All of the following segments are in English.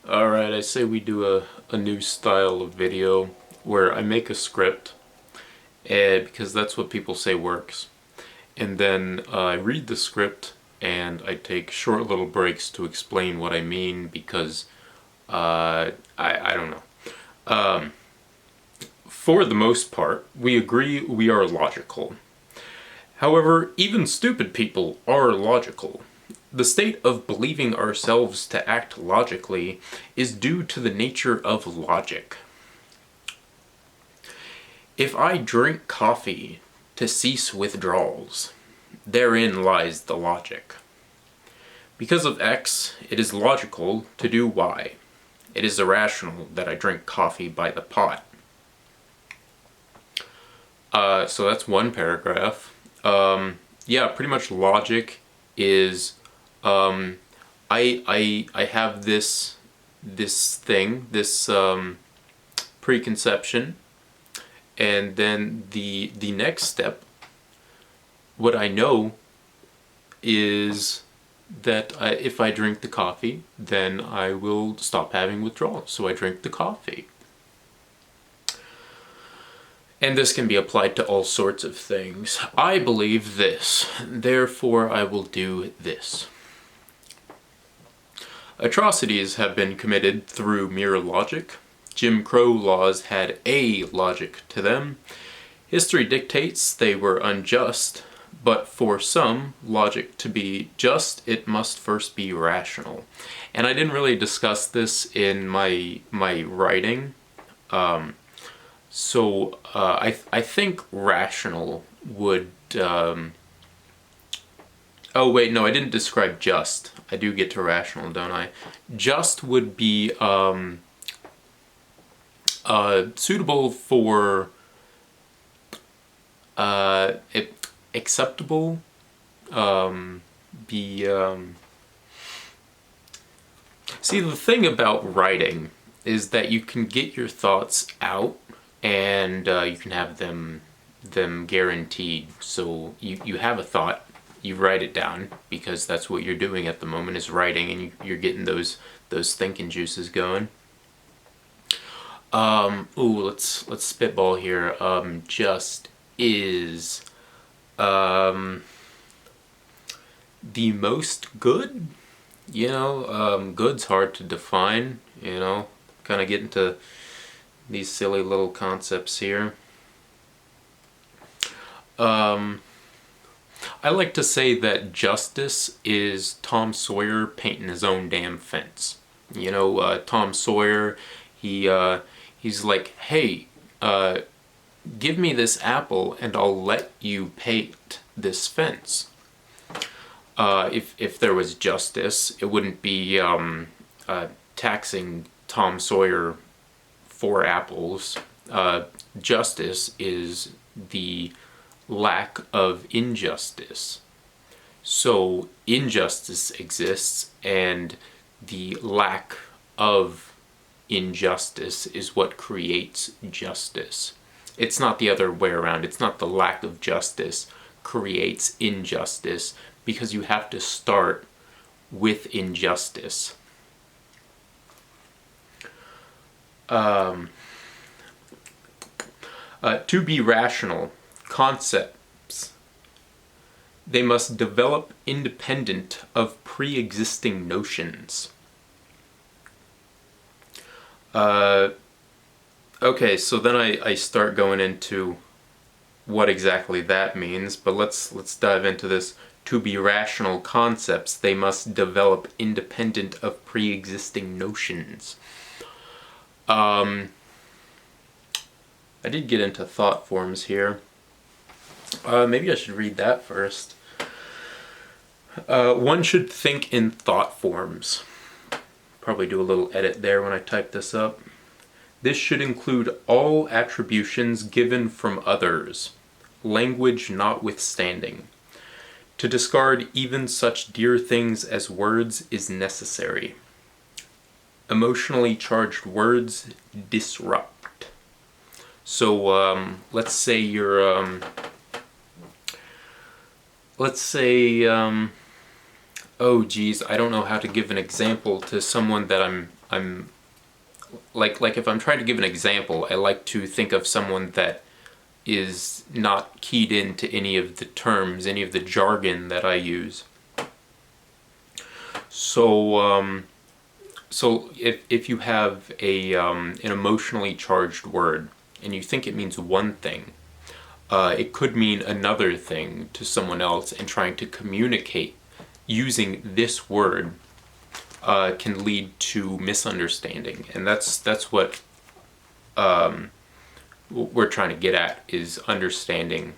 Alright, I say we do a new style of video where I make a script because that's what people say works. And then I read the script and I take short little breaks to explain what I mean because I don't know. For the most part, we agree we are logical. However, even stupid people are logical. The state of believing ourselves to act logically is due to the nature of logic. If I drink coffee to cease withdrawals, therein lies the logic. Because of X, it is logical to do Y. It is irrational that I drink coffee by the pot. So that's one paragraph. Yeah, pretty much logic is I have this preconception, and then the next step, what I know is that if I drink the coffee, then I will stop having withdrawals. So I drink the coffee. And this can be applied to all sorts of things. I believe this, therefore I will do this. Atrocities have been committed through mere logic. Jim Crow laws had a logic to them. History dictates they were unjust, but for some logic to be just, it must first be rational. And I didn't really discuss this in my writing. So I think rational would... oh wait, no, I didn't describe just. I do get to rational, don't I? Just would be suitable for acceptable, See, the thing about writing is that you can get your thoughts out and you can have them guaranteed. So you have a thought, you write it down because that's what you're doing at the moment is writing, and you're getting those thinking juices going. Let's spitball here. Just is the most good. Good's hard to define. Kind of get into these silly little concepts here. I like to say that justice is Tom Sawyer painting his own damn fence. Tom Sawyer, he's like, hey, give me this apple and I'll let you paint this fence. If there was justice, it wouldn't be taxing Tom Sawyer for apples. Justice is the lack of injustice. So injustice exists, and the lack of injustice is what creates justice. It's not the other way around. It's not the lack of justice creates injustice, because you have to start with injustice. To be rational, concepts, they must develop independent of pre-existing notions. Okay, so then I start going into what exactly that means, but let's dive into this. To be rational concepts, they must develop independent of pre-existing notions. I did get into thought forms here. Maybe I should read that first. One should think in thought forms. Probably do a little edit there when I type this up. This should include all attributions given from others, language notwithstanding. To discard even such dear things as words is necessary. Emotionally charged words disrupt. So let's say you're oh geez, I don't know how to give an example to someone that I'm I'm like if I'm trying to give an example, I like to think of someone that is not keyed into any of the terms, any of the jargon that I use. So if you have an emotionally charged word and you think it means one thing, it could mean another thing to someone else, and trying to communicate using this word can lead to misunderstanding, and that's what we're trying to get at, is understanding.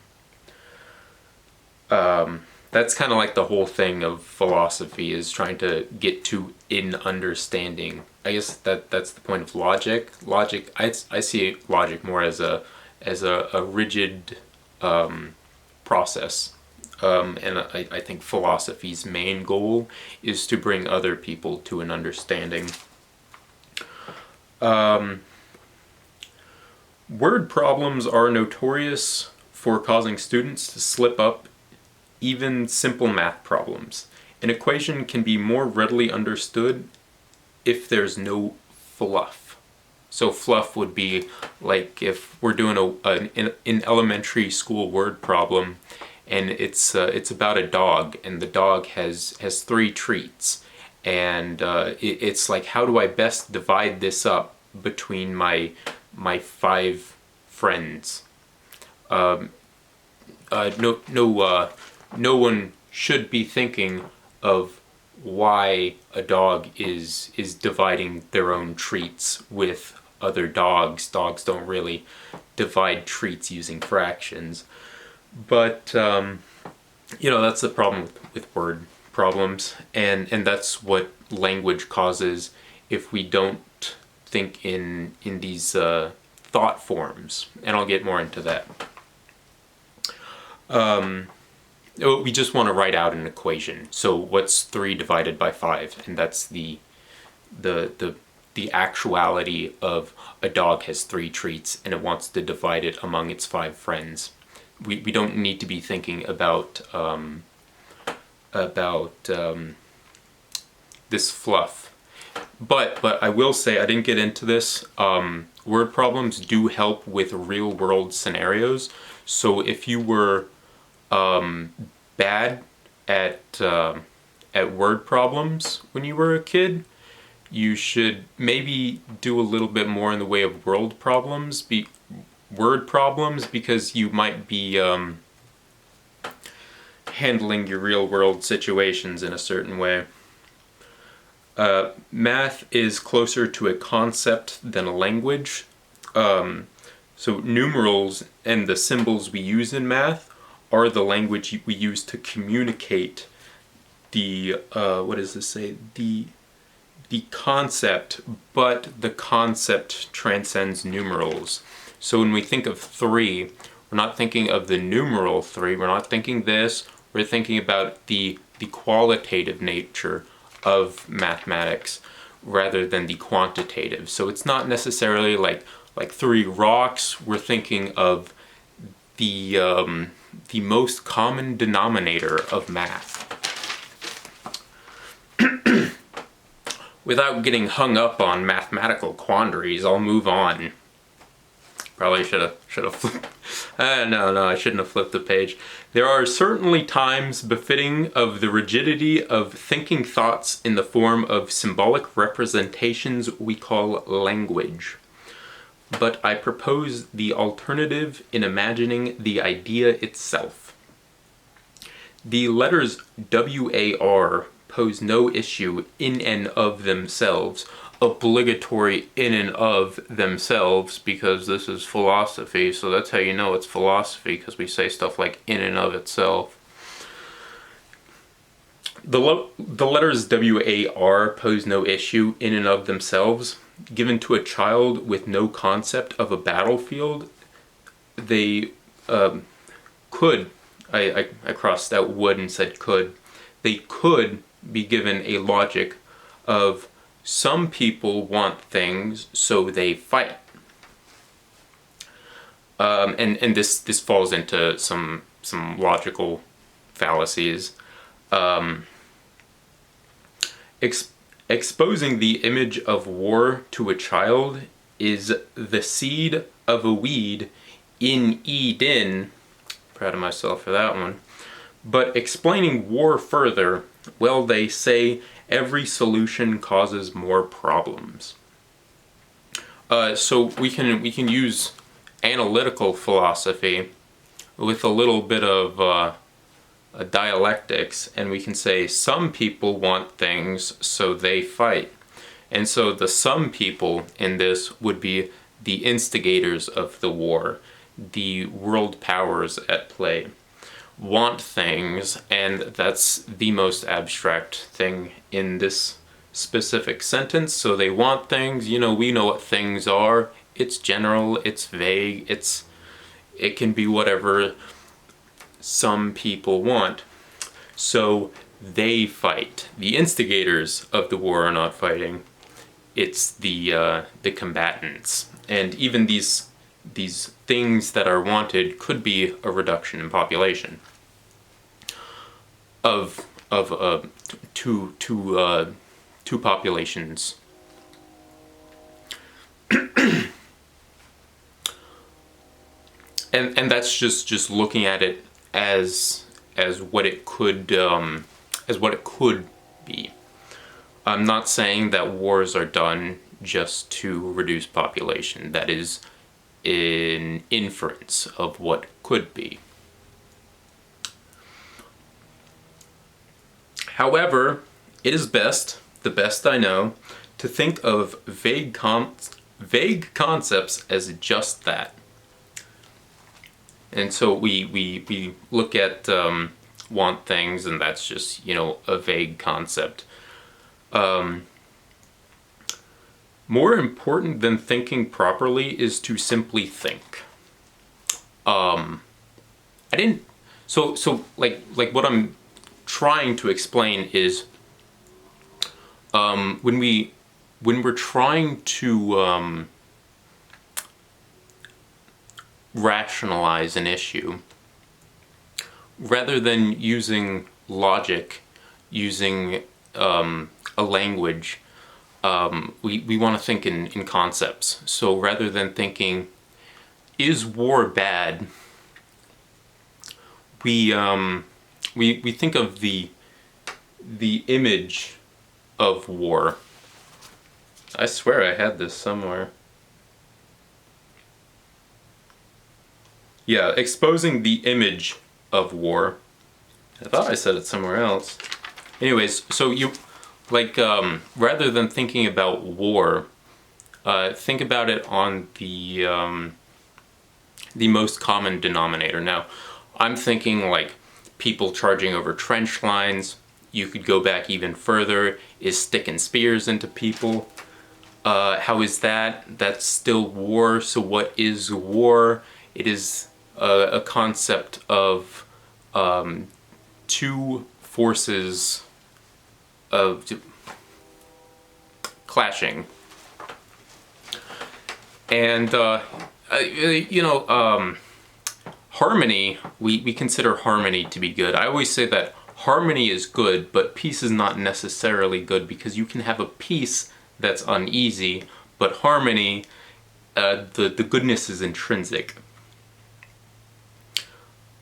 That's kind of like the whole thing of philosophy, is trying to get to in understanding. I guess that's the point of logic. Logic, I see logic more as a rigid process. And I think philosophy's main goal is to bring other people to an understanding. Word problems are notorious for causing students to slip up even simple math problems. An equation can be more readily understood if there's no fluff. So fluff would be like if we're doing an elementary school word problem, and it's about a dog, and the dog has 3 treats, and it's like, how do I best divide this up between my 5 friends? No one should be thinking of why a dog is dividing their own treats with other dogs. Dogs don't really divide treats using fractions. But that's the problem with word problems, and that's what language causes if we don't think in these thought forms. And I'll get more into that. We just want to write out an equation. So what's 3 divided by 5? And that's the actuality of a dog has 3 treats and it wants to divide it among its 5 friends. We don't need to be thinking about this fluff. But I will say, I didn't get into this. Word problems do help with real world scenarios. So if you were bad at word problems when you were a kid, you should maybe do a little bit more in the way of word problems, because you might be handling your real world situations in a certain way. Math is closer to a concept than a language. So numerals and the symbols we use in math are the language we use to communicate the concept, but the concept transcends numerals. So when we think of 3, we're not thinking of the numeral 3, we're not thinking this, we're thinking about the qualitative nature of mathematics rather than the quantitative. So it's not necessarily like 3 rocks, we're thinking of the most common denominator of math. Without getting hung up on mathematical quandaries, I'll move on. Probably should have flipped. No, I shouldn't have flipped the page. There are certainly times befitting of the rigidity of thinking thoughts in the form of symbolic representations we call language. But I propose the alternative in imagining the idea itself. The letters WAR pose no issue in and of themselves, obligatory in and of themselves, because this is philosophy, so that's how you know it's philosophy, because we say stuff like in and of itself. The letters WAR pose no issue in and of themselves. Given to a child with no concept of a battlefield, they could, I crossed out would and said could, they could be given a logic of some people want things, so they fight. And this falls into some logical fallacies. Exposing the image of war to a child is the seed of a weed in Eden. Proud of myself for that one. But explaining war further, well, they say every solution causes more problems. So we can use analytical philosophy with a little bit of dialectics, and we can say some people want things, so they fight. And so the some people in this would be the instigators of the war, the world powers at play, want things, and that's the most abstract thing in this specific sentence. So they want things, we know what things are. It's general, it's vague, it can be whatever some people want. So they fight. The instigators of the war are not fighting. It's the combatants. And even these things that are wanted could be a reduction in population of two populations. And that's just looking at it as what it could be. I'm not saying that wars are done just to reduce population. That is an inference of what could be. However, it is best, the best I know, to think of vague concepts as just that. And so we look at want things, and that's just, a vague concept. More important than thinking properly is to simply think. So what I'm trying to explain is when we're trying to rationalize an issue, rather than using logic, using a language, we want to think in concepts. So rather than thinking, is war bad, we think of the image of war. I swear I had this somewhere. Yeah, exposing the image of war. I thought I said it somewhere else. Anyways, so you, rather than thinking about war, think about it on the most common denominator. Now, I'm thinking people charging over trench lines. You could go back even further. Is sticking spears into people? How is that? That's still war. So what is war? It is a concept of two forces of clashing. And harmony, we consider harmony to be good. I always say that harmony is good, but peace is not necessarily good, because you can have a peace that's uneasy, but harmony, the goodness is intrinsic.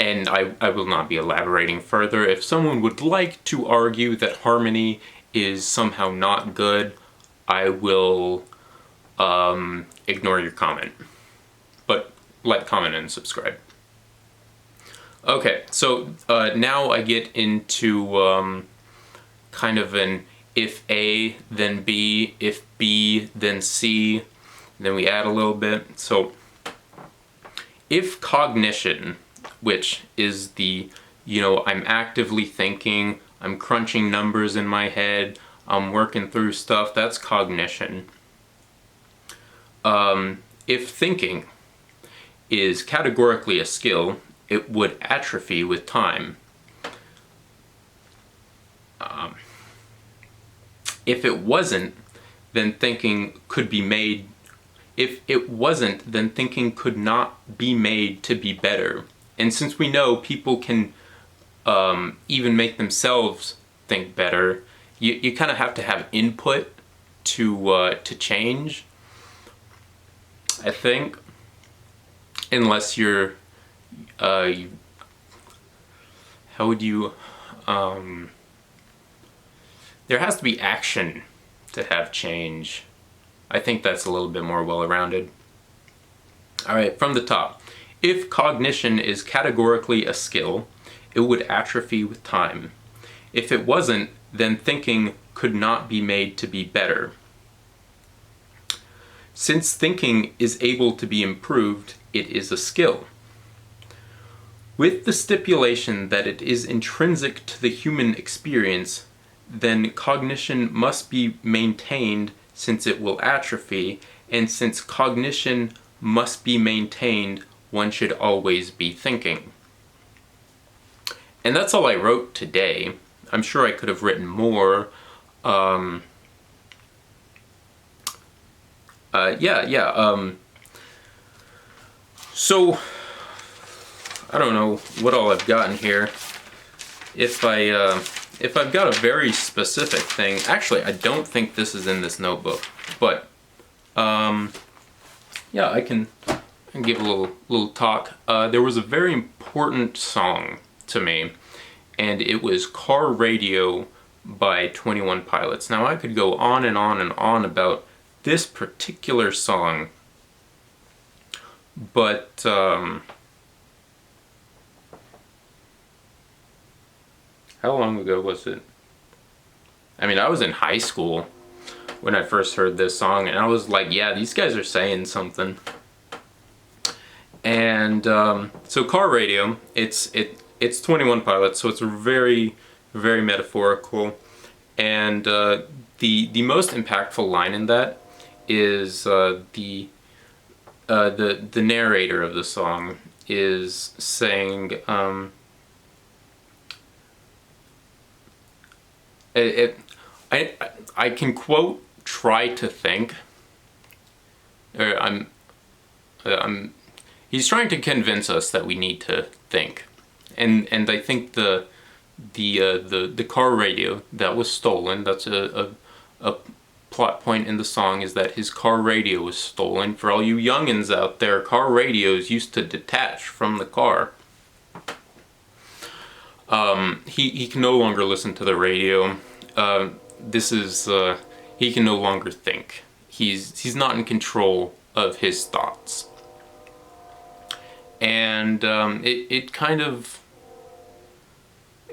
And I will not be elaborating further. If someone would like to argue that harmony is somehow not good, I will ignore your comment. But like, comment, and subscribe. Okay, so now I get into kind of an if A, then B, if B, then C, then we add a little bit. So if cognition, which is the, I'm actively thinking, I'm crunching numbers in my head, I'm working through stuff, that's cognition. If thinking is categorically a skill, it would atrophy with time. If it wasn't, then thinking could be made. If it wasn't, then thinking could not be made to be better. And since we know people can even make themselves think better, you kind of have to have input to change, I think, unless you're how would you there has to be action to have change. I think that's a little bit more well-rounded. All right, from the top. If cognition is categorically a skill, it would atrophy with time. If it wasn't, then thinking could not be made to be better. Since thinking is able to be improved, it is a skill. With the stipulation that it is intrinsic to the human experience, then cognition must be maintained since it will atrophy, and since cognition must be maintained, one should always be thinking. And that's all I wrote today. I'm sure I could have written more. So, I don't know what all I've gotten here. If I've got a very specific thing, actually I don't think this is in this notebook, but yeah, I can give a little talk. There was a very important song to me, and it was Car Radio by 21 Pilots. Now I could go on and on and on about this particular song, but how long ago was it? I mean, I was in high school when I first heard this song, and I was like, yeah, these guys are saying something. And so Car Radio, it's 21 Pilots, so it's very, very metaphorical. And the most impactful line in that is the narrator of the song is saying, I can quote, "Try to think." Or he's trying to convince us that we need to think, and I think the car radio that was stolen. That's a plot point in the song, is that his car radio was stolen. For all you youngins out there, car radios used to detach from the car. He can no longer listen to the radio. He can no longer think. He's not in control of his thoughts. And it kind of,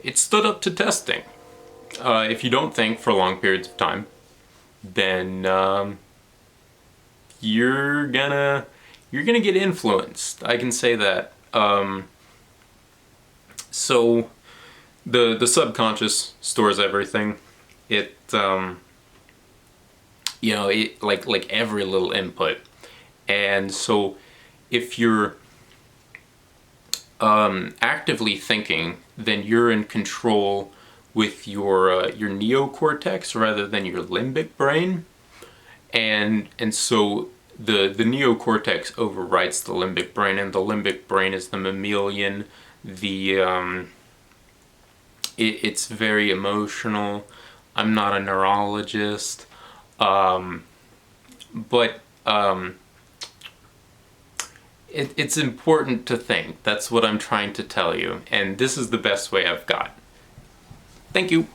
it stood up to testing. If you don't think for long periods of time, then you're gonna get influenced. I can say that. So the subconscious stores everything. It it like every little input, and so if you're actively thinking, then you're in control with your neocortex rather than your limbic brain, and so the neocortex overwrites the limbic brain, and the limbic brain is the mammalian. It's very emotional. I'm not a neurologist, but it's important to think. That's what I'm trying to tell you, and this is the best way I've got. Thank you.